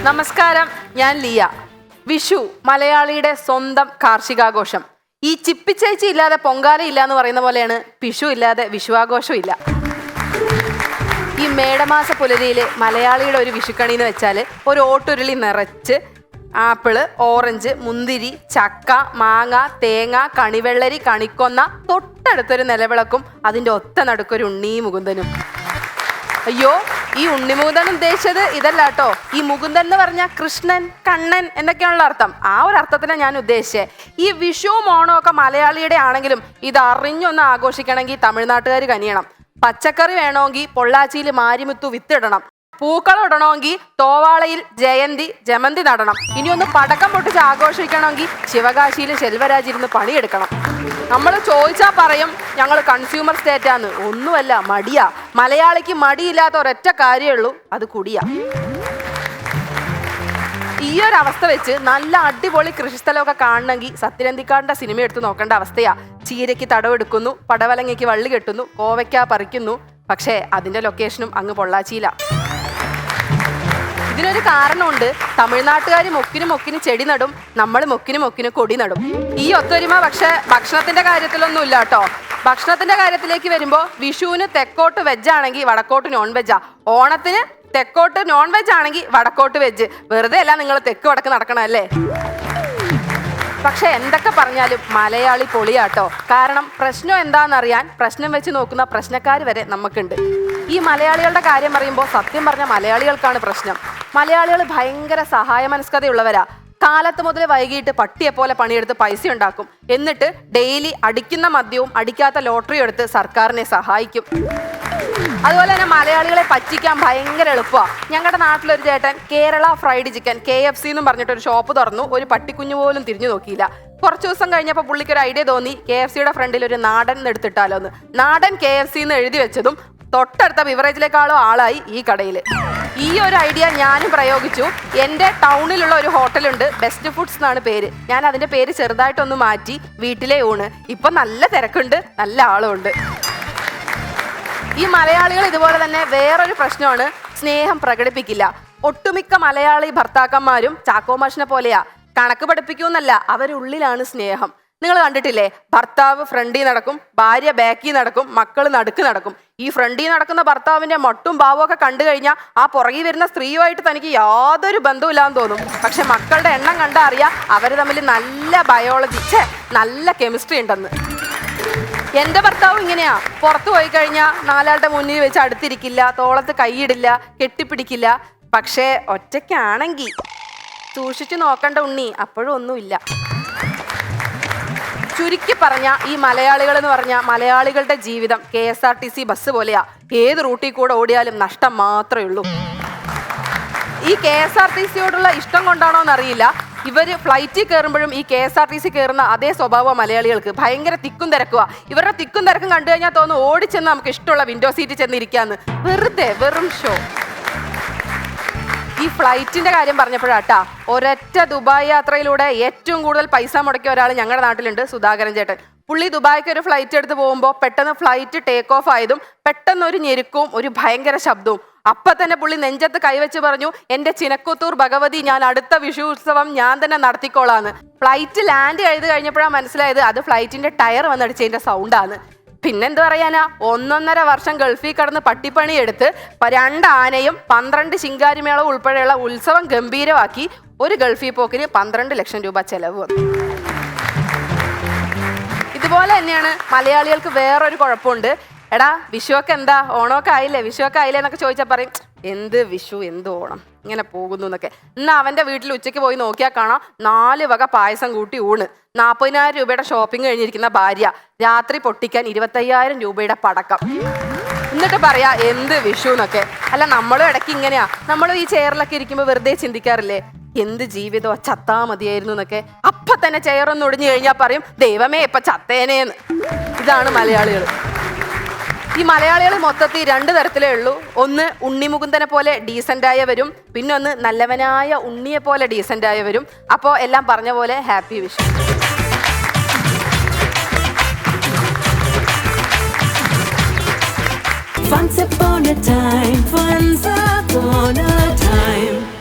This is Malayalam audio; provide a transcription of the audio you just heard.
നമസ്കാരം, ഞാൻ ലിയ. വിഷു മലയാളിയുടെ സ്വന്തം കാർഷികാഘോഷം. ഈ ചിപ്പിച്ചേച്ചി ഇല്ലാതെ പൊങ്കാല ഇല്ല എന്ന് പറയുന്ന പോലെയാണ് വിഷു ഇല്ലാതെ വിഷുവാഘോഷം ഇല്ല. ഈ മേടമാസ പുലരിയില് മലയാളിയുടെ ഒരു വിഷുക്കണി എന്ന് വെച്ചാൽ ഒരു ഓട്ടുരുളി നിറച്ച് ആപ്പിള്, ഓറഞ്ച്, മുന്തിരി, ചക്ക, മാങ്ങ, തേങ്ങ, കണിവെള്ളരി, കണിക്കൊന്ന, തൊട്ടടുത്തൊരു നിലവിളക്കും അതിൻ്റെ ഒത്ത നടുക്കൊരു ഉണ്ണി മുകുന്ദനും. അയ്യോ, ഈ ഉണ്ണിമുകുന്ദൻ ഉദ്ദേശിച്ചത് ഇതല്ല കേട്ടോ. ഈ മുകുന്ദൻ എന്ന് പറഞ്ഞാൽ കൃഷ്ണൻ, കണ്ണൻ എന്നൊക്കെയാണുള്ള അർത്ഥം. ആ ഒരു അർത്ഥത്തിലാണ് ഞാൻ ഉദ്ദേശിച്ചത്. ഈ വിഷുവും ഓണവും ഒക്കെ മലയാളിയുടെ ആണെങ്കിലും ഇത് അറിഞ്ഞൊന്ന് ആഘോഷിക്കണമെങ്കിൽ തമിഴ്നാട്ടുകാർ കനിയണം. പച്ചക്കറി വേണമെങ്കിൽ പൊള്ളാച്ചിയിൽ മാരിമുത്തു വിത്തിടണം. പൂക്കളം ഇടണമെങ്കിൽ തോവാളയിൽ ജയന്തി ജമന്തി നടണം. ഇനിയൊന്ന് പടക്കം പൊട്ടിച്ച് ആഘോഷിക്കണമെങ്കിൽ ശിവകാശിയിൽ ശെൽവരാജ് ഇരുന്ന് പണിയെടുക്കണം. നമ്മൾ ചോദിച്ചാൽ പറയും ഞങ്ങൾ കൺസ്യൂമർ സ്റ്റേറ്റാന്ന്. ഒന്നുമല്ല, മടിയാ. മലയാളിക്ക് മടിയില്ലാത്ത ഒരൊറ്റ കാര്യമേ ഉള്ളൂ, അത് കുടിയാ. ഈ ഒരു അവസ്ഥ വെച്ച് നല്ല അടിപൊളി കൃഷിസ്ഥലമൊക്കെ കാണണമെങ്കിൽ സത്യനന്ദിക്കാടിന്റെ സിനിമ എടുത്ത് നോക്കേണ്ട അവസ്ഥയാ. ചീരയ്ക്ക് തടവെടുക്കുന്നു, പടവലങ്ങയ്ക്ക് വള്ളി കെട്ടുന്നു, കോവയ്ക്ക പറിക്കുന്നു. പക്ഷേ അതിന്റെ ലൊക്കേഷനും അങ്ങ് പൊള്ളാച്ചിയില. ഇതിനൊരു കാരണമുണ്ട്. തമിഴ്നാട്ടുകാർ മൊക്കിന് ചെടി നടും, നമ്മൾ മൊക്കിന് കൊടി നടും. ഈ ഒത്തൊരുമ പക്ഷെ ഭക്ഷണത്തിന്റെ കാര്യത്തിലൊന്നും ഇല്ല കേട്ടോ. ഭക്ഷണത്തിന്റെ കാര്യത്തിലേക്ക് വരുമ്പോൾ വിഷുവിന് തെക്കോട്ട് വെജ് ആണെങ്കിൽ വടക്കോട്ട് നോൺ വെജാ. ഓണത്തിന് തെക്കോട്ട് നോൺ വെജ് ആണെങ്കിൽ വടക്കോട്ട് വെജ്. വെറുതെ അല്ല നിങ്ങൾ തെക്ക് വടക്ക് നടക്കണമല്ലേ. പക്ഷെ എന്തൊക്കെ പറഞ്ഞാലും മലയാളി പൊളിയാട്ടോ. കാരണം പ്രശ്നം എന്താണെന്നറിയാൻ പ്രശ്നം വെച്ച് നോക്കുന്ന പ്രശ്നക്കാർ വരെ നമുക്കുണ്ട്. ഈ മലയാളികളുടെ കാര്യം പറയുമ്പോൾ സത്യം പറഞ്ഞ മലയാളികൾക്കാണ് പ്രശ്നം. മലയാളികൾ ഭയങ്കര സഹായ മനസ്കതയുള്ളവരാ. കാലത്ത് മുതൽ വൈകിട്ട് പട്ടിയെ പോലെ പണിയെടുത്ത് പൈസ ഉണ്ടാക്കും. എന്നിട്ട് ഡെയിലി അടിക്കുന്ന മദ്യവും അടിക്കാത്ത ലോട്ടറിയും എടുത്ത് സർക്കാരിനെ സഹായിക്കും. അതുപോലെ തന്നെ മലയാളികളെ പറ്റിക്കാൻ ഭയങ്കര എളുപ്പമാണ്. ഞങ്ങളുടെ നാട്ടിലൊരു ചേട്ടൻ കേരള ഫ്രൈഡ് ചിക്കൻ KFC എന്നും പറഞ്ഞിട്ട് ഒരു ഷോപ്പ് തുറന്നു. ഒരു പട്ടിക്കുഞ്ഞു പോലും തിരിഞ്ഞു നോക്കിയില്ല. കുറച്ച് ദിവസം കഴിഞ്ഞപ്പോൾ പുള്ളിക്കൊരു ഐഡിയ തോന്നി, KFCയുടെ ഫ്രണ്ടിൽ ഒരു നാടൻ എടുത്തിട്ടാലോ എന്ന്. നാടൻ KFC എന്ന് എഴുതി വെച്ചതും തൊട്ടടുത്ത ബിവറേജിലേക്കാളും ആളായി ഈ കടയിൽ. ഈ ഒരു ഐഡിയ ഞാനും പ്രയോഗിച്ചു. എൻ്റെ ടൗണിലുള്ള ഒരു ഹോട്ടലുണ്ട്, ബെസ്റ്റ് ഫുഡ്സ് എന്നാണ് പേര്. ഞാൻ അതിൻ്റെ പേര് ചെറുതായിട്ടൊന്ന് മാറ്റി വീട്ടിലെ ഊണ്. ഇപ്പം നല്ല തിരക്കുണ്ട്, നല്ല ആളുമുണ്ട്. ഈ മലയാളികൾ ഇതുപോലെ തന്നെ വേറൊരു പ്രശ്നമാണ്, സ്നേഹം പ്രകടിപ്പിക്കില്ല. ഒട്ടുമിക്ക മലയാളി ഭർത്താക്കന്മാരും ചാക്കോ മാഷിനെ പോലെയാ. കണക്ക് പഠിപ്പിക്കൂന്നല്ല, അവരുള്ളിലാണ് സ്നേഹം. നിങ്ങൾ കണ്ടിട്ടില്ലേ, ഭർത്താവ് ഫ്രണ്ടിൽ നടക്കും, ഭാര്യ ബാക്കിൽ നടക്കും, മക്കൾ നടുക്ക് നടക്കും. ഈ ഫ്രണ്ടിൽ നടക്കുന്ന ഭർത്താവിന്റെ മട്ടും ഭാവവും ഒക്കെ കണ്ടു കഴിഞ്ഞാൽ ആ പുറകിൽ വരുന്ന സ്ത്രീയുമായിട്ട് തനിക്ക് യാതൊരു ബന്ധമില്ലാന്ന് തോന്നും. പക്ഷെ മക്കളുടെ എണ്ണം കണ്ടാൽ അറിയാം അവർ തമ്മിൽ നല്ല ബയോളജി, നല്ല കെമിസ്ട്രി ഉണ്ടെന്ന്. എൻ്റെ ഭർത്താവും ഇങ്ങനെയാ. പുറത്തു പോയി കഴിഞ്ഞാൽ നാലാളുടെ മുന്നിൽ വെച്ച് അടുത്തിരിക്കില്ല, തോളത്ത് കൈയിടില്ല, കെട്ടിപ്പിടിക്കില്ല. പക്ഷേ ഒറ്റയ്ക്കാണെങ്കിൽ സൂക്ഷിച്ചു നോക്കണ്ട ഉണ്ണി, അപ്പോഴും ഒന്നുമില്ല. ചുരുക്കി പറഞ്ഞ ഈ മലയാളികൾ എന്ന് പറഞ്ഞാൽ മലയാളികളുടെ ജീവിതം KSRTC ബസ് പോലെയാ. ഏത് റൂട്ടിൽ കൂടെ ഓടിയാലും നഷ്ടം മാത്രമേ ഉള്ളൂ. ഈ KSRTCയോടുള്ള ഇഷ്ടം കൊണ്ടാണോ എന്നറിയില്ല, ഇവര് ഫ്ലൈറ്റിൽ കയറുമ്പോഴും ഈ KSRTC കയറുന്ന അതേ സ്വഭാവം മലയാളികൾക്ക്. ഭയങ്കര തിക്കും തിരക്കുക. ഇവരുടെ തിക്കും തിരക്കും കണ്ടു കഴിഞ്ഞാൽ തോന്നുന്നു ഓടിച്ചെന്ന് നമുക്ക് ഇഷ്ടമുള്ള വിൻഡോ സീറ്റിൽ ചെന്നിരിക്കാന്ന്. വെറുതെ വെറും ഷോ. ഈ ഫ്ലൈറ്റിന്റെ കാര്യം പറഞ്ഞപ്പോഴാട്ടാ, ഒരൊറ്റ ദുബായ് യാത്രയിലൂടെ ഏറ്റവും കൂടുതൽ പൈസ മുടക്കിയ ഒരാൾ ഞങ്ങളുടെ നാട്ടിലുണ്ട്, സുധാകരൻ ചേട്ടൻ. പുള്ളി ദുബായ്ക്ക് ഒരു ഫ്ലൈറ്റ് എടുത്ത് പോകുമ്പോൾ പെട്ടെന്ന് ഫ്ലൈറ്റ് ടേക്ക് ഓഫ് ആയതും പെട്ടെന്ന് ഒരു ഞെരുക്കവും ഒരു ഭയങ്കര ശബ്ദവും. അപ്പൊ തന്നെ പുള്ളി നെഞ്ചത്ത് കൈവച്ച് പറഞ്ഞു, എൻ്റെ ചിനക്കുത്തൂർ ഭഗവതി, ഞാൻ അടുത്ത വിഷു ഉത്സവം ഞാൻ തന്നെ നടത്തിക്കോളാന്ന്. ഫ്ലൈറ്റ് ലാൻഡ് ചെയ്ത് കഴിഞ്ഞപ്പോഴാണ് മനസ്സിലായത് അത് ഫ്ലൈറ്റിന്റെ ടയർ വന്നടിച്ചതിന്റെ സൗണ്ടാണ്. പിന്നെന്ത് പറയാനാ, 1.5 വർഷം ഗൾഫിൽ കടന്ന് പട്ടിപ്പണി എടുത്ത് 2 ആനയും 12 ശിങ്കാരിമേളവും ഉൾപ്പെടെയുള്ള ഉത്സവം ഗംഭീരമാക്കി ഒരു ഗൾഫിൽ പോക്കിന് 12 ലക്ഷം രൂപ ചെലവ് വന്നു. ഇതുപോലെ തന്നെയാണ് മലയാളികൾക്ക് വേറൊരു കുഴപ്പമുണ്ട്. എടാ വിഷുവൊക്കെ എന്താ, ഓണമൊക്കെ ആയില്ലേ, വിഷുവൊക്കെ ആയില്ലേ എന്നൊക്കെ ചോദിച്ചാൽ പറയും, എന്ത് വിഷു എന്ത് ഓണം, ഇങ്ങനെ പോകുന്നു എന്നൊക്കെ. ഇന്ന് അവൻ്റെ വീട്ടിൽ ഉച്ചയ്ക്ക് പോയി നോക്കിയാൽ കാണാം 4 വക പായസം കൂട്ടി ഊണ്, 40,000 രൂപയുടെ ഷോപ്പിംഗ് കഴിഞ്ഞിരിക്കുന്ന ഭാര്യ, രാത്രി പൊട്ടിക്കാൻ 25,000 രൂപയുടെ പടക്കം. എന്നിട്ട് പറയാ എന്ത് വിഷു എന്നൊക്കെ. അല്ല, നമ്മളും ഇടയ്ക്ക് ഇങ്ങനെയാ. നമ്മളും ഈ ചെയറിലൊക്കെ ഇരിക്കുമ്പോൾ വെറുതെ ചിന്തിക്കാറില്ലേ, എന്ത് ജീവിതമോ, ചത്താ മതിയായിരുന്നു എന്നൊക്കെ. അപ്പൊ തന്നെ ചെയറൊന്ന് ഒടിഞ്ഞു കഴിഞ്ഞാൽ പറയും, ദൈവമേ ഇപ്പൊ ചത്തേനേന്ന്. ഇതാണ് മലയാളികൾ. ഈ മലയാളികൾ മൊത്തത്തിൽ 2 തരത്തിലേ ഉള്ളൂ. ഒന്ന് ഉണ്ണിമുകുന്ദനെ പോലെ ഡീസൻ്റ് ആയവരും, പിന്നെ ഒന്ന് നല്ലവനായ ഉണ്ണിയെ പോലെ ഡീസൻ്റ് ആയവരും. അപ്പോൾ എല്ലാം പറഞ്ഞ പോലെ happy Vishu. Once upon a time, once upon a time.